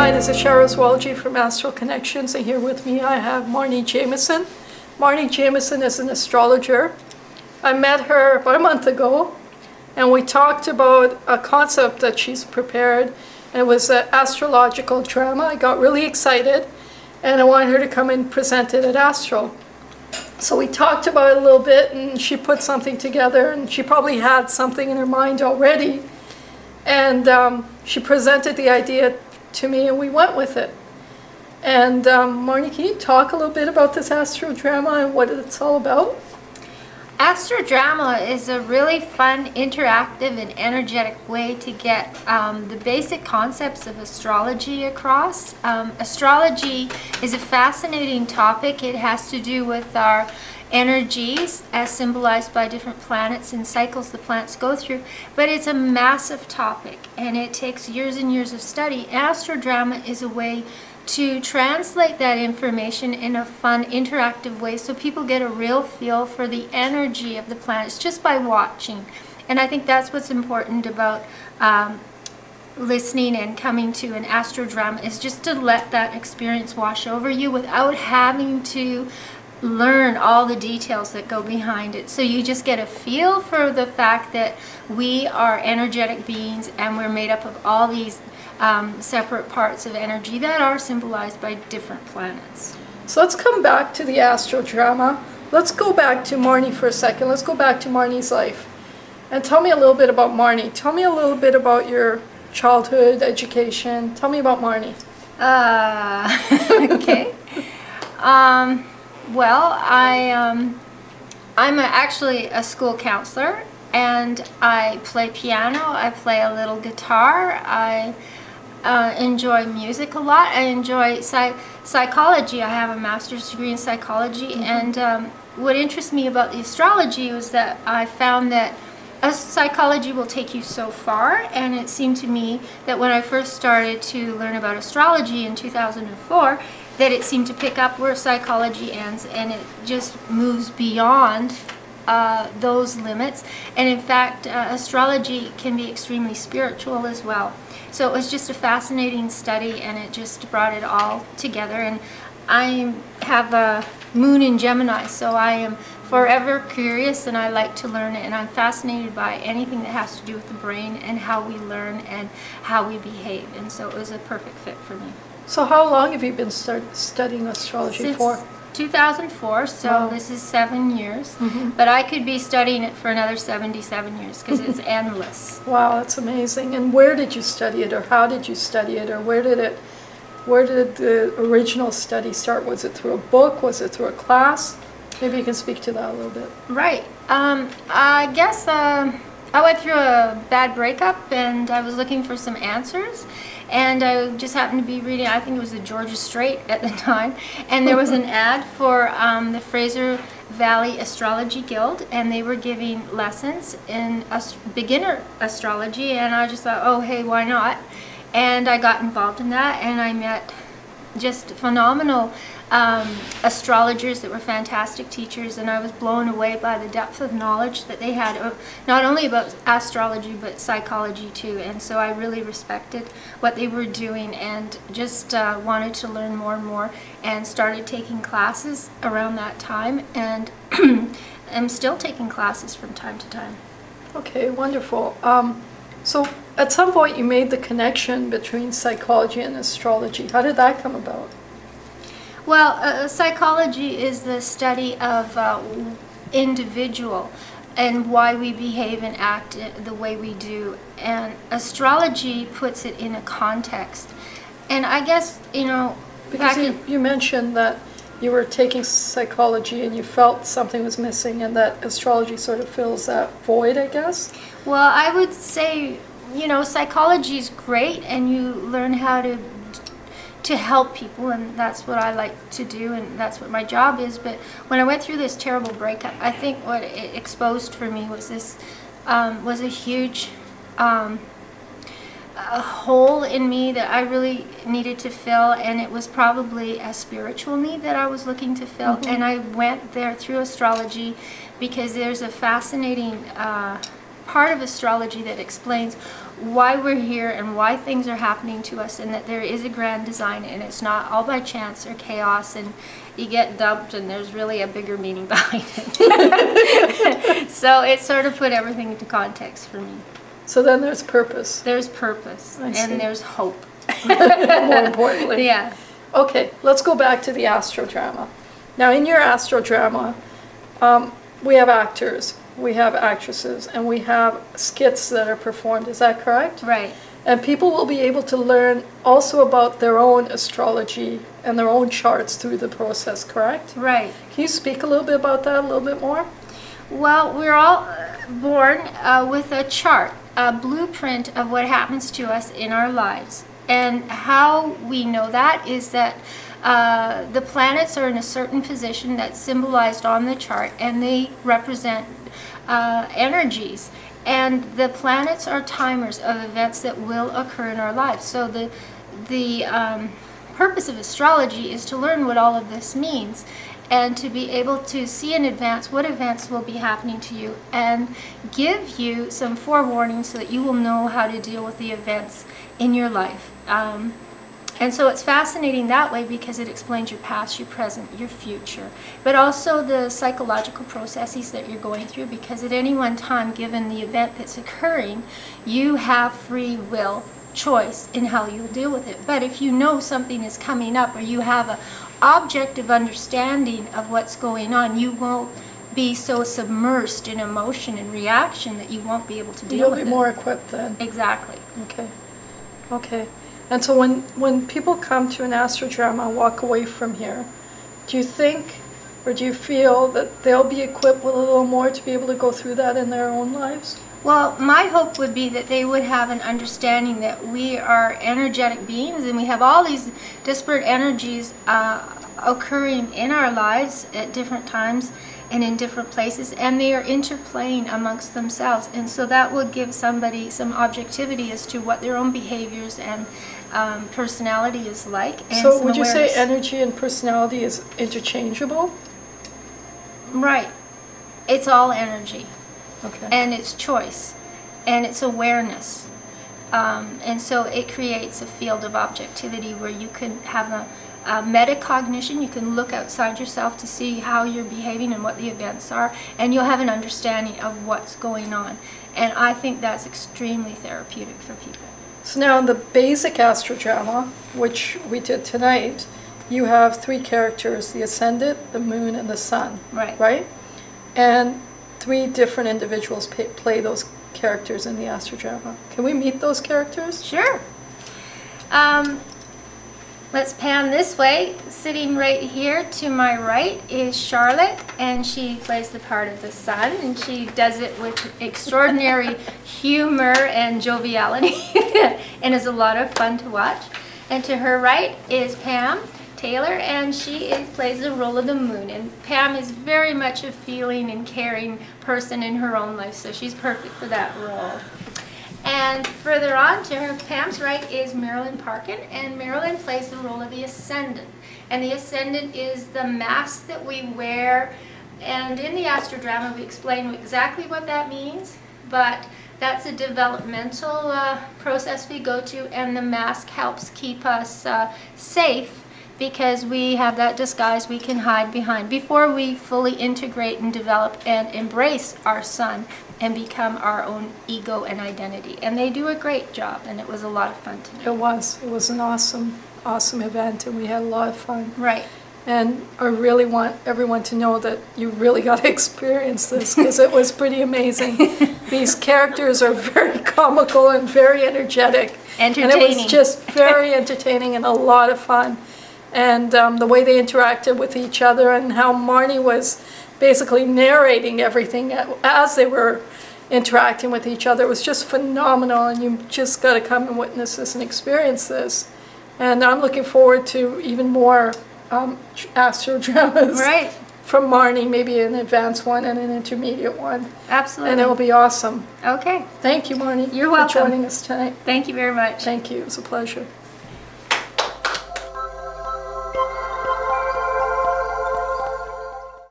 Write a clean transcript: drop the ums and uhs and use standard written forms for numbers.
Hi, this is Cheryl Walji from Astral Connections, and here with me I have Marnie Jamieson. Marnie Jamieson is an astrologer. I met her about a month ago, and we talked about a concept that she's prepared, and it was an astrological drama. I got really excited, and I wanted her to come and present it at Astral. So we talked about it a little bit, and she put something together, and she probably had something in her mind already. And she presented the idea to me, and we went with it. And Marnie, can you talk a little bit about this AstroDrama and what it's all about? AstroDrama is a really fun, interactive, and energetic way to get the basic concepts of astrology across. Astrology is a fascinating topic. It has to do with our energies as symbolized by different planets and cycles the planets go through, but it's a massive topic and it takes years and years of study. AstroDrama is a way to translate that information in a fun, interactive way so people get a real feel for the energy of the planets just by watching. And I think that's what's important about listening and coming to an AstroDrama, is just to let that experience wash over you without having to learn all the details that go behind it. So you just get a feel for the fact that we are energetic beings and we're made up of all these separate parts of energy that are symbolized by different planets. So let's come back to the AstroDrama. Let's go back to Marnie for a second. Let's go back to Marnie's life. And tell me a little bit about Marnie. Tell me a little bit about your childhood, education. Tell me about Marnie. Okay. Well, I'm actually a school counselor, and I play piano, I play a little guitar, I enjoy music a lot, I enjoy psychology. I have a master's degree in psychology, and what interests me about the astrology was that I found that psychology will take you so far, and it seemed to me that when I first started to learn about astrology in 2004, that it seemed to pick up where psychology ends, and it just moves beyond those limits. And in fact, astrology can be extremely spiritual as well. So it was just a fascinating study, and it just brought it all together. And I have a moon in Gemini, so I am forever curious, and I like to learn it, and I'm fascinated by anything that has to do with the brain and how we learn and how we behave. And so it was a perfect fit for me. So how long have you been studying astrology for? Since 2004, so wow. This is 7 years. But I could be studying it for another 77 years because it's endless. Wow, that's amazing. And where did you study it, or how did you study it, or where did the original study start? Was it through a book? Was it through a class? Maybe you can speak to that a little bit. Right. I guess I went through a bad breakup, and I was looking for some answers. And I just happened to be reading, I think it was the Georgia Strait at the time, and there was an ad for the Fraser Valley Astrology Guild, and they were giving lessons in beginner astrology, and I just thought, oh hey, why not? And I got involved in that, and I met just phenomenal astrologers that were fantastic teachers, and I was blown away by the depth of knowledge that they had of not only about astrology but psychology too. And so I really respected what they were doing, and just wanted to learn more and more, and started taking classes around that time, and I'm still taking classes from time to time. Okay, wonderful. So at some point you made the connection between psychology and astrology. How did that come about? Well, psychology is the study of individual and why we behave and act the way we do. And astrology puts it in a context. And I guess, you know... Because you mentioned that you were taking psychology and you felt something was missing, and that astrology sort of fills that void, I guess? Well, I would say, you know, psychology is great, and you learn how to help people, and that's what I like to do, and that's what my job is. But when I went through this terrible breakup, I think what it exposed for me was this was a huge a hole in me that I really needed to fill, and it was probably a spiritual need that I was looking to fill. And I went there through astrology because there's a fascinating part of astrology that explains why we're here and why things are happening to us, and that there is a grand design, and it's not all by chance or chaos and you get dumped and there's really a bigger meaning behind it. So it sort of put everything into context for me. So then there's purpose. There's purpose, and there's hope. More importantly. Yeah. Okay, let's go back to the AstroDrama. Now in your AstroDrama, we have actors, we have actresses, and we have skits that are performed. Is that correct? Right. And people will be able to learn also about their own astrology and their own charts through the process, correct? Right. Can you speak a little bit about that a little bit more? Well, we're all born with a chart, a blueprint of what happens to us in our lives. And how we know that is that the planets are in a certain position that's symbolized on the chart, and they represent energies. And the planets are timers of events that will occur in our lives. So the purpose of astrology is to learn what all of this means, and to be able to see in advance what events will be happening to you, and give you some forewarning so that you will know how to deal with the events in your life. And so it's fascinating that way, because it explains your past, your present, your future, but also the psychological processes that you're going through, because at any one time, given the event that's occurring, you have free will choice in how you'll deal with it. But if you know something is coming up, or you have an objective understanding of what's going on, you won't be so submersed in emotion and reaction that you won't be able to deal with it. You'll be more equipped then. Exactly. Okay. Okay. And so when people come to an AstroDrama and walk away from here, do you think, or do you feel that they'll be equipped with a little more to be able to go through that in their own lives? Well, my hope would be that they would have an understanding that we are energetic beings, and we have all these disparate energies occurring in our lives at different times and in different places, and they are interplaying amongst themselves. And so that would give somebody some objectivity as to what their own behaviors and personality is like. And so would you say energy and personality is interchangeable? Right. It's all energy. Okay. And it's choice, and it's awareness. And so it creates a field of objectivity where you can have a metacognition. You can look outside yourself to see how you're behaving and what the events are, and you'll have an understanding of what's going on. And I think that's extremely therapeutic for people. So now in the basic AstroDrama, which we did tonight, you have 3 characters: the Ascendant, the Moon, and the Sun. Right. Right? And 3 different individuals play those characters in the AstroDrama. Can we meet those characters? Sure. Let's pan this way. Sitting right here to my right is Charlotte, and she plays the part of the Sun, and she does it with extraordinary humor and joviality, and is a lot of fun to watch. And to her right is Pam Taylor, and she plays the role of the Moon. And Pam is very much a feeling and caring person in her own life, so she's perfect for that role. And further on to her, Pam's right, is Marilyn Parkin, and Marilyn plays the role of the Ascendant. And the Ascendant is the mask that we wear, and in the AstroDrama we explain exactly what that means, but that's a developmental process we go to, and the mask helps keep us safe, because we have that disguise we can hide behind before we fully integrate and develop and embrace our Sun and become our own ego and identity. And they do a great job, and it was a lot of fun tonight. It was an awesome event, and we had a lot of fun. Right. And I really want everyone to know that you really got to experience this, because it was pretty amazing. These characters are very comical and very energetic. Entertaining. And it was just very entertaining and a lot of fun. And the way they interacted with each other, and how Marnie was basically narrating everything as they were interacting with each other, was just phenomenal, and you just got to come and witness this and experience this. And I'm looking forward to even more AstroDramas Right. from Marnie, maybe an advanced one and an intermediate one. Absolutely. And it will be awesome. Okay. Thank you, Marnie. You're welcome. For joining us tonight. Thank you very much. Thank you. It was a pleasure.